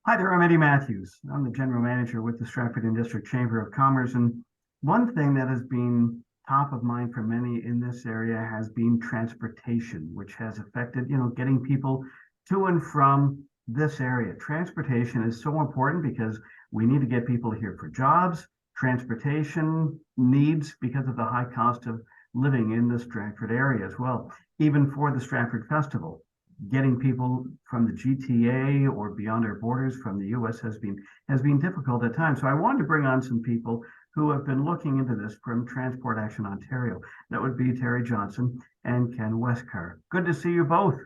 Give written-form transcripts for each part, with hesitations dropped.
Hi there, I'm Eddie Matthews. I'm the general manager with the Stratford and District Chamber of Commerce. And one thing that has been top of mind for many in this area has been transportation, which has affected, getting people to and from this area. Transportation is so important because we need to get people here for jobs, transportation needs because of the high cost of living in the Stratford area as well, even for the Stratford Festival getting people from the GTA or beyond our borders from the US has been difficult at times. So I wanted to bring on some people who have been looking into this from Transport Action Ontario. That would be Terry Johnson and Ken Westcar. Good to see you both.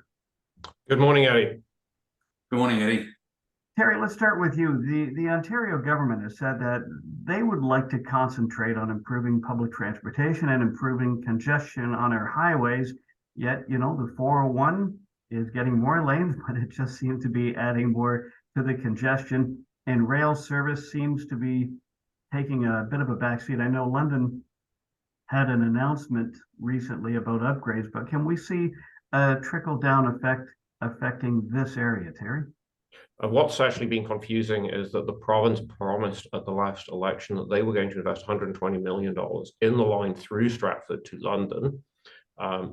Good morning, Eddie. Good morning, Eddie. Terry, let's start with you. The Ontario government has said that they would like to concentrate on improving public transportation and improving congestion on our highways. Yet, the 401 is getting more lanes, but it just seems to be adding more to the congestion. And rail service seems to be taking a bit of a backseat. I know London had an announcement recently about upgrades, but can we see a trickle-down effect affecting this area, Terry? What's actually been confusing is that the province promised at the last election that they were going to invest $120 million in the line through Stratford to London,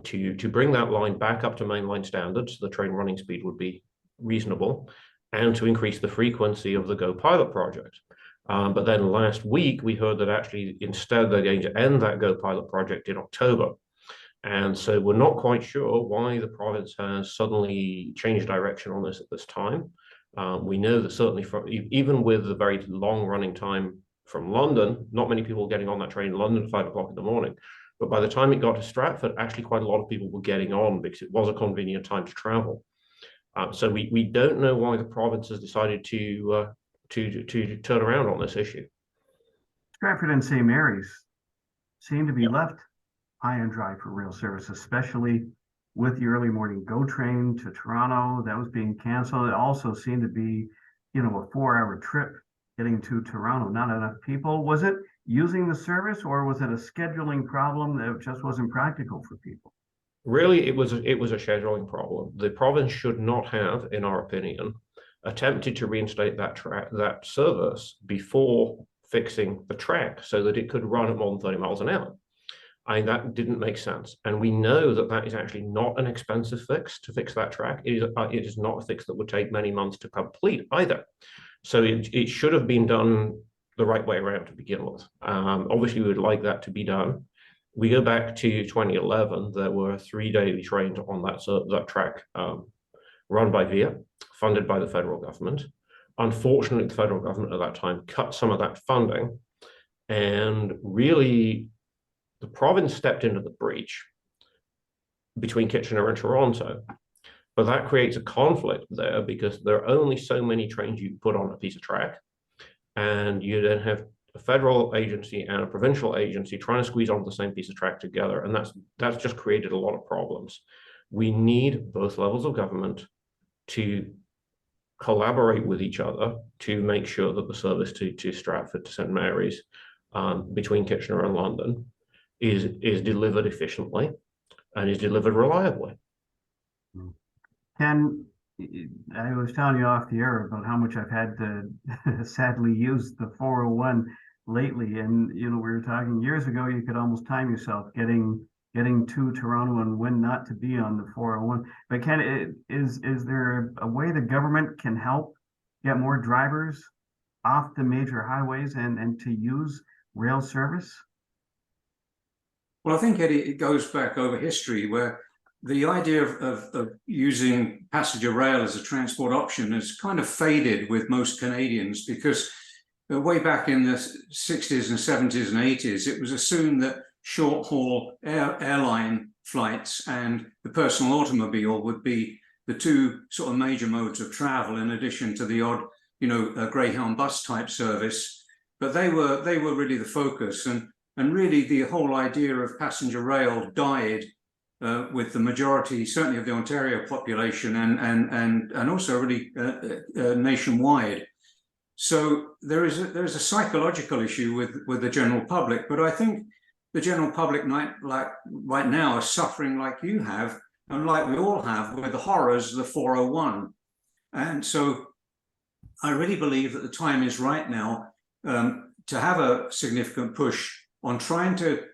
to bring that line back up to mainline standards, so the train running speed would be reasonable, and to increase the frequency of the Go Pilot project. But then last week, we heard that actually instead they're going to end that Go Pilot project in October. And so we're not quite sure why the province has suddenly changed direction on this at this time. We know that certainly even with the very long running time from London, not many people getting on that train in London at 5 o'clock in the morning. But by the time it got to Stratford, actually quite a lot of people were getting on because it was a convenient time to travel. So we don't know why the province has decided to turn around on this issue. Stratford and St. Mary's seem to be left high and dry for rail service, especially with the early morning GO train to Toronto. That was being canceled. It also seemed to be, a 4-hour trip getting to Toronto. Not enough people. Was it using the service, or was it a scheduling problem that just wasn't practical for people? Really, it was a scheduling problem. The province should not have, in our opinion, attempted to reinstate that service before fixing the track so that it could run at more than 30 miles an hour. That didn't make sense. And we know that that is actually not an expensive fix to fix that track. It is not a fix that would take many months to complete either. So it should have been done the right way around to begin with. Obviously, we would like that to be done. We go back to 2011, there were 3 daily trains on that track run by VIA, funded by the federal government. Unfortunately, the federal government at that time cut some of that funding, and really the province stepped into the breach between Kitchener and Toronto. But that creates a conflict there because there are only so many trains you can put on a piece of track. And you then have a federal agency and a provincial agency trying to squeeze onto the same piece of track together. And that's just created a lot of problems. We need both levels of government to collaborate with each other to make sure that the service to Stratford, to St. Mary's, between Kitchener and London is delivered efficiently and is delivered reliably. Ken, I was telling you off the air about how much I've had to sadly use the 401 lately. And, we were talking years ago, you could almost time yourself getting to Toronto and when not to be on the 401. But Ken, is there a way the government can help get more drivers off the major highways and to use rail service? Well, I think, Eddie, it goes back over history where the idea of using passenger rail as a transport option has kind of faded with most Canadians because way back in the 60s and 70s and 80s, it was assumed that short-haul airline flights and the personal automobile would be the two sort of major modes of travel in addition to the odd, Greyhound bus type service. But they were really the focus. And really the whole idea of passenger rail died with the majority, certainly of the Ontario population and also really nationwide. So there is a psychological issue with the general public, but I think the general public right now are suffering like you have and like we all have with the horrors of the 401. And so I really believe that the time is right now to have a significant push on trying to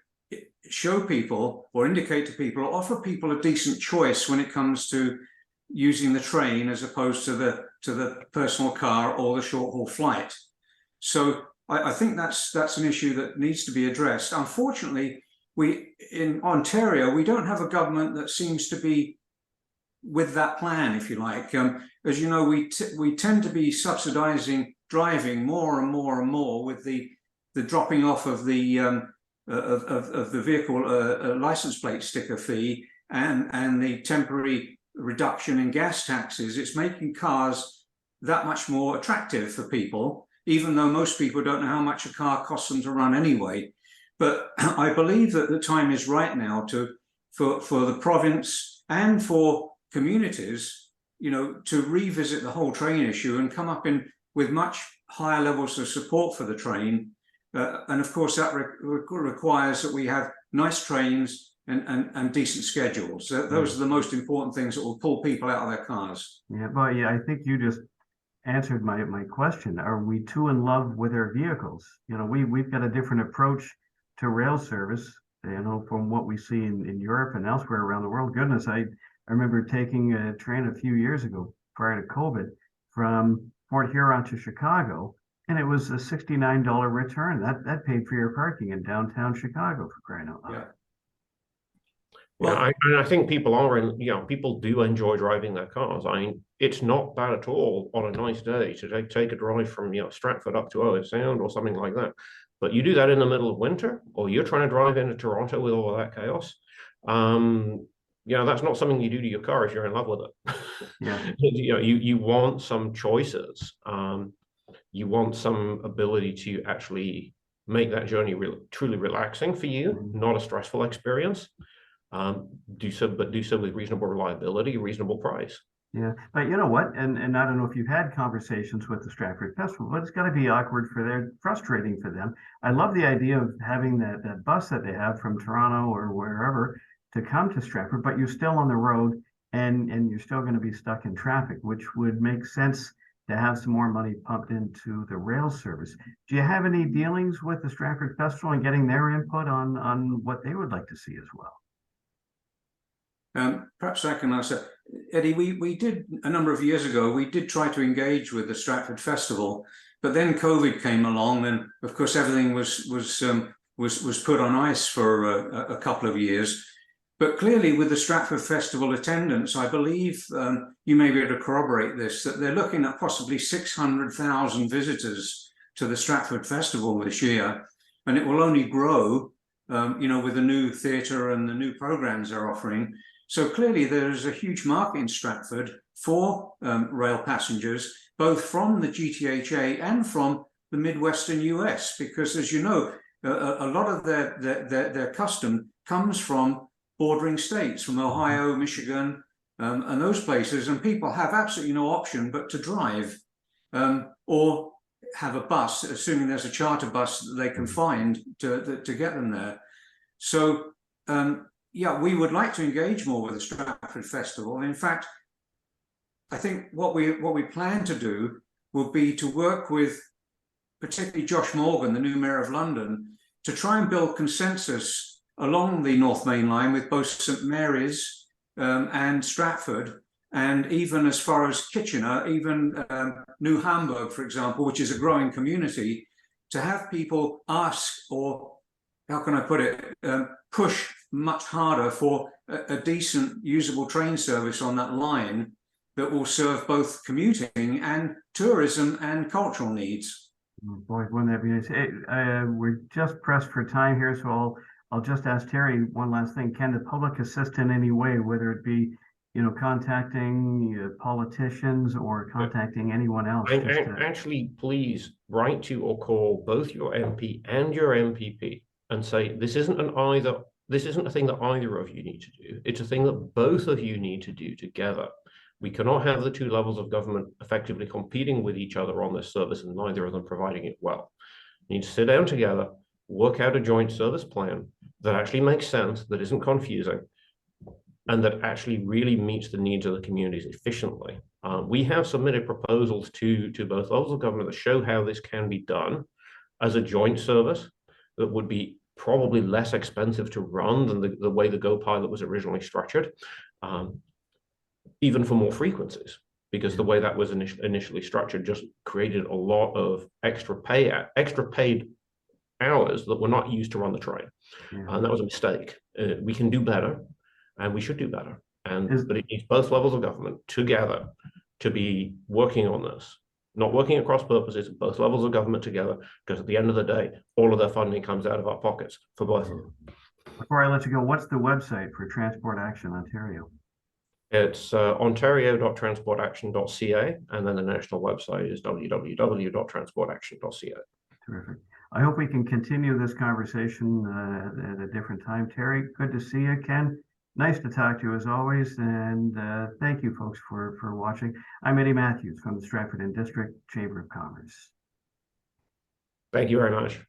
show people or indicate to people or offer people a decent choice when it comes to using the train as opposed to the personal car or the short haul flight. So I think that's an issue that needs to be addressed. Unfortunately, in Ontario, we don't have a government that seems to be with that plan, if you like. As you know, we tend to be subsidizing driving more and more and more with the dropping off of the vehicle license plate sticker fee and the temporary reduction in gas taxes. It's making cars that much more attractive for people, even though most people don't know how much a car costs them to run anyway. But I believe that the time is right now for the province and for communities, to revisit the whole train issue and come up with much higher levels of support for the train. And of course, that requires that we have nice trains and decent schedules. Those are the most important things that will pull people out of their cars. Yeah, well, yeah, I think you just answered my question. Are we too in love with our vehicles? We've got a different approach to rail service, from what we see in Europe and elsewhere around the world. Goodness, I remember taking a train a few years ago prior to COVID from Port Huron to Chicago, and it was a $69 return. That paid for your parking in downtown Chicago, for crying out loud. Yeah. Well, I think people do enjoy driving their cars. I mean, it's not bad at all on a nice day to take a drive from Stratford up to Owen Sound or something like that. But you do that in the middle of winter, or you're trying to drive into Toronto with all of that chaos. That's not something you do to your car if you're in love with it. Yeah. You want some choices. You want some ability to actually make that journey truly relaxing for you, not a stressful experience. Do so with reasonable reliability, reasonable price. Yeah, but you know what? And I don't know if you've had conversations with the Stratford Festival, but it's got to be awkward frustrating for them. I love the idea of having that bus that they have from Toronto or wherever to come to Stratford, but you're still on the road and you're still going to be stuck in traffic, which would make sense to have some more money pumped into the rail service. Do you have any dealings with the Stratford Festival and getting their input on what they would like to see as well? Perhaps I can answer. Eddie, we did a number of years ago, we did try to engage with the Stratford Festival, but then COVID came along and of course everything was put on ice for a couple of years. But clearly with the Stratford Festival attendance, I believe you may be able to corroborate this, that they're looking at possibly 600,000 visitors to the Stratford Festival this year, and it will only grow, with the new theatre and the new programs they're offering. So clearly there's a huge market in Stratford for rail passengers, both from the GTHA and from the Midwestern US, because as you know, a lot of their custom comes from bordering states, from Ohio, Michigan, and those places, and people have absolutely no option but to drive or have a bus, assuming there's a charter bus that they can find to get them there. So we would like to engage more with the Stratford Festival. In fact, I think what we plan to do will be to work with particularly Josh Morgan, the new Mayor of London, to try and build consensus along the North Main Line with both St Mary's and Stratford, and even as far as Kitchener, even New Hamburg, for example, which is a growing community, to have people ask, or how can I put it, push much harder for a decent usable train service on that line that will serve both commuting and tourism and cultural needs. Oh boy, wouldn't that be nice? Hey, we're just pressed for time here, so I'll just ask Terry one last thing. Can the public assist in any way, whether it be, contacting politicians or contacting anyone else? Actually, please write to or call both your MP and your MPP and say, this isn't a thing that either of you need to do. It's a thing that both of you need to do together. We cannot have the two levels of government effectively competing with each other on this service and neither of them providing it well. You need to sit down together, work out a joint service plan that actually makes sense, that isn't confusing, and that actually really meets the needs of the communities efficiently. We have submitted proposals to both levels of government that show how this can be done as a joint service that would be probably less expensive to run than the way the Go pilot was originally structured, even for more frequencies, because the way that was initially structured just created a lot of extra paid hours that were not used to run the train. And that was a mistake. We can do better, and we should do better. But it needs both levels of government together to be working on this, not working at cross purposes, both levels of government together, because at the end of the day, all of their funding comes out of our pockets for both of them. Before I let you go, what's the website for Transport Action Ontario? It's ontario.transportaction.ca, and then the national website is www.transportaction.ca. Terrific. I hope we can continue this conversation at a different time. Terry, good to see you. Ken, nice to talk to you as always. And thank you folks for watching. I'm Eddie Matthews from the Stratford and District Chamber of Commerce. Thank you very much.